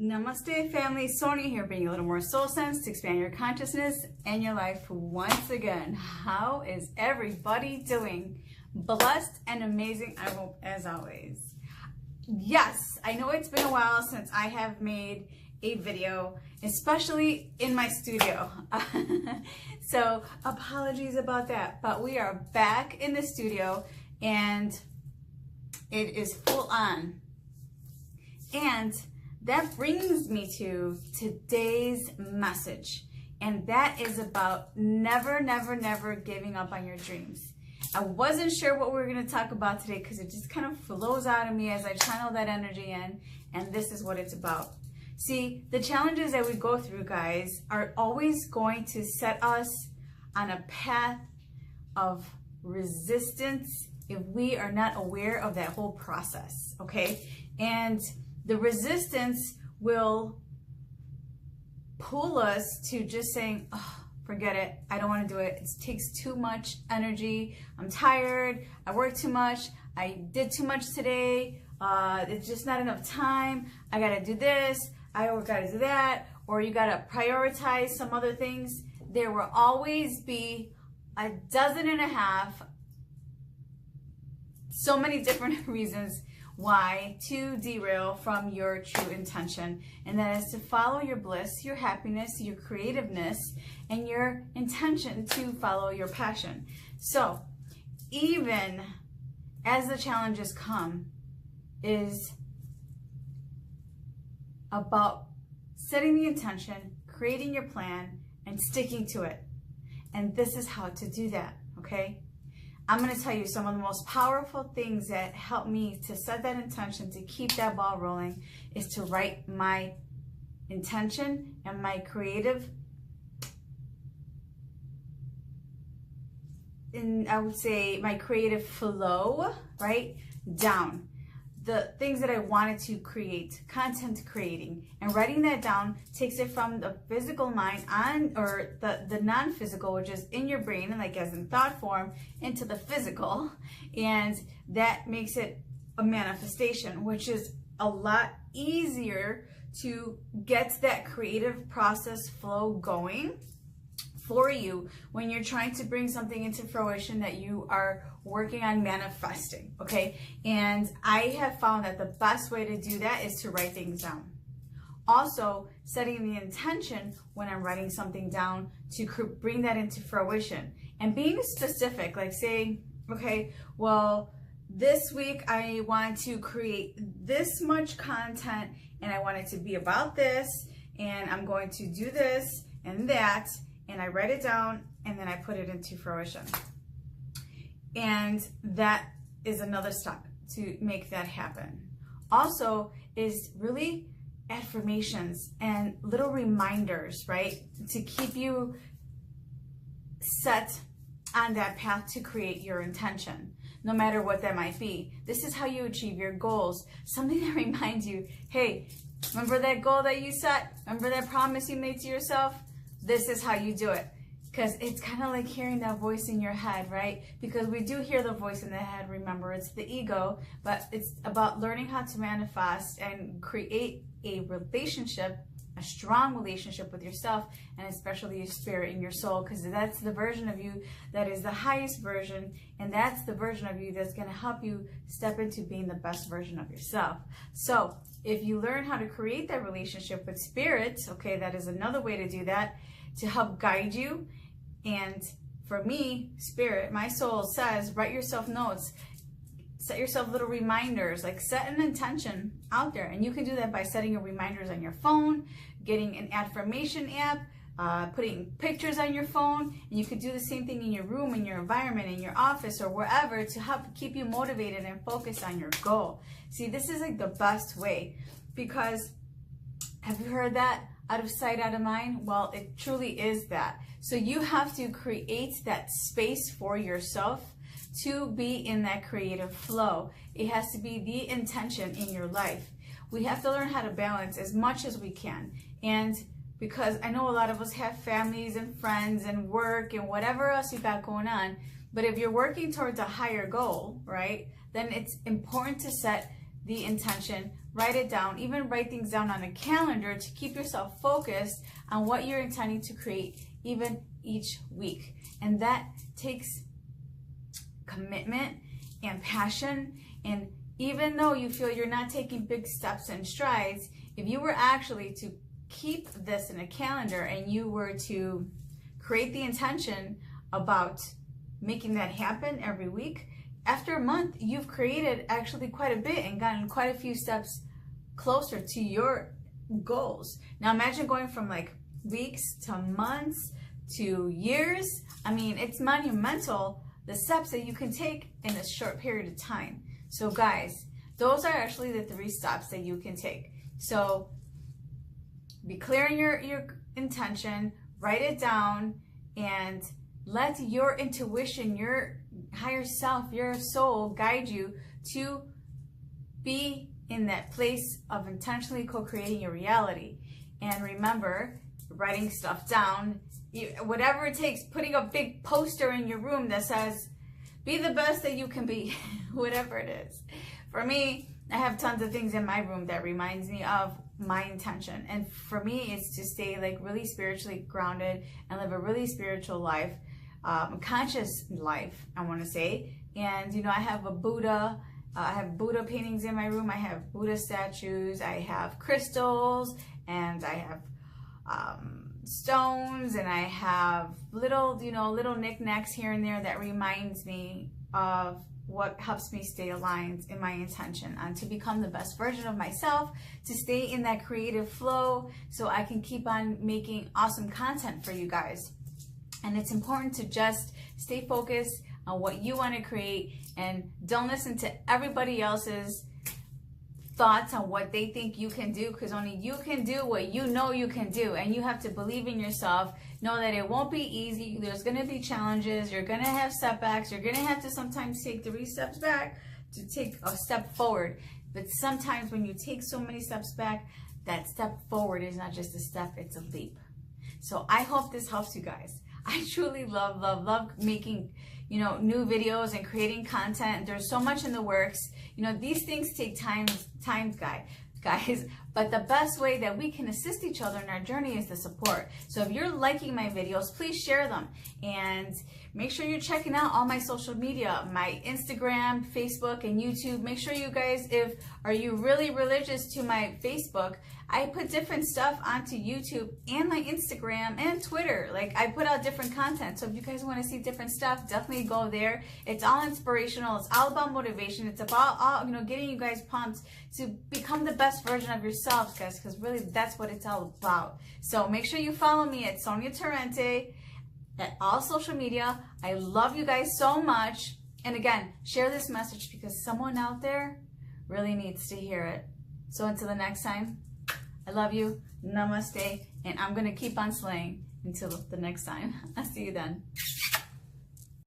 Namaste family, Sonia here, bringing a little more soul sense to expand your consciousness and your life once again. How is everybody doing? Blessed and amazing, I hope, as always. Yes, I know it's been a while since I have made a video, especially in my studio. So apologies about that, but we are back in the studio and it is full on. And that brings me to today's message, and that is about never, never, never giving up on your dreams. I wasn't sure what we were going to talk about today because it just kind of flows out of me as I channel that energy in, and this is what it's about. See, the challenges that we go through, guys, are always going to set us on a path of resistance if we are not aware of that whole process, okay? And the resistance will pull us to just saying, oh, forget it, I don't want to do it. It takes too much energy. I'm tired. I work too much. I did too much today. It's just not enough time. I got to do this. I got to do that. Or you got to prioritize some other things. There will always be a dozen and a half, so many different reasons why to derail from your true intention, and that is to follow your bliss, your happiness, your creativeness, and your intention to follow your passion. So even as the challenges come, is about setting the intention, creating your plan, and sticking to it. And this is how to do that, okay? I'm going to tell you some of the most powerful things that help me to set that intention, to keep that ball rolling, is to write my intention and my creative, and I would say my creative flow, right, down. The things that I wanted to create, content creating, and writing that down takes it from the physical mind on, or the non-physical, which is in your brain, and like as in thought form, into the physical, and that makes it a manifestation, which is a lot easier to get that creative process flow going for you when you're trying to bring something into fruition that you are working on manifesting, okay? And I have found that the best way to do that is to write things down. Also, setting the intention when I'm writing something down to bring that into fruition, and being specific, like saying, okay, well, this week I want to create this much content, and I want it to be about this, and I'm going to do this and that, and I write it down, and then I put it into fruition. And that is another step to make that happen. Also is really affirmations and little reminders, right? To keep you set on that path to create your intention, no matter what that might be. This is how you achieve your goals. Something that reminds you, hey, remember that goal that you set? Remember that promise you made to yourself? This is how you do it. Because it's kind of like hearing that voice in your head, right? Because we do hear the voice in the head, remember, it's the ego, but it's about learning how to manifest and create a relationship, a strong relationship with yourself, and especially your spirit and your soul, because that's the version of you that is the highest version, and that's the version of you that's going to help you step into being the best version of yourself. So if you learn how to create that relationship with spirit, okay, that is another way to do that, to help guide you. And for me, spirit, my soul says, write yourself notes, set yourself little reminders, like set an intention out there. And you can do that by setting your reminders on your phone, getting an affirmation app, putting pictures on your phone. And you could do the same thing in your room, in your environment, in your office, or wherever, to help keep you motivated and focused on your goal. See, this is like the best way, because have you heard that? Out of sight, out of mind? Well, it truly is that. So you have to create that space for yourself to be in that creative flow. It has to be the intention in your life. We have to learn how to balance as much as we can. And because I know a lot of us have families and friends and work and whatever else you got going on, but if you're working towards a higher goal, right, then it's important to set the intention, write it down, even write things down on a calendar to keep yourself focused on what you're intending to create even each week. And that takes commitment and passion. And even though you feel you're not taking big steps and strides, if you were actually to keep this in a calendar and you were to create the intention about making that happen every week, after a month, you've created actually quite a bit and gotten quite a few steps closer to your goals. Now imagine going from like weeks to months to years. I mean, it's monumental, the steps that you can take in a short period of time. So guys, those are actually the 3 steps that you can take. So be clear in your intention, write it down, and let your intuition, your higher self, your soul guide you to be in that place of intentionally co-creating your reality. And remember, writing stuff down, whatever it takes, putting a big poster in your room that says, be the best that you can be, whatever it is. For me, I have tons of things in my room that reminds me of my intention. And for me, it's to stay like really spiritually grounded and live a really spiritual life, conscious life, I want to say. And, you know, I have a Buddha, I have Buddha paintings in my room. I have Buddha statues, I have crystals, and I have stones, and I have little, you know, little knickknacks here and there that reminds me of what helps me stay aligned in my intention and to become the best version of myself, to stay in that creative flow so I can keep on making awesome content for you guys. And it's important to just stay focused on what you want to create and don't listen to everybody else's thoughts on what they think you can do, because only you can do what you know you can do, and you have to believe in yourself. Know that it won't be easy. There's going to be challenges. You're going to have setbacks. You're going to have to sometimes take 3 steps back to take a step forward. But sometimes when you take so many steps back, that step forward is not just a step, it's a leap. So I hope this helps you guys. I truly love making, you know, new videos and creating content. There's so much in the works. You know, these things take time, guys, but the best way that we can assist each other in our journey is the support. So if you're liking my videos, please share them, and make sure you're checking out all my social media, my Instagram, Facebook, and YouTube. Make sure you guys, are you really religious to my Facebook, I put different stuff onto YouTube and my Instagram and Twitter. Like, I put out different content. So if you guys want to see different stuff, definitely go there. It's all inspirational. It's all about motivation. It's about you know, getting you guys pumped to become the best version of yourselves, guys, because really that's what it's all about. So make sure you follow me at Sonia Torrente at all social media. I love you guys so much. And again, share this message because someone out there really needs to hear it. So until the next time, I love you. Namaste. And I'm going to keep on slaying until the next time. I'll see you then.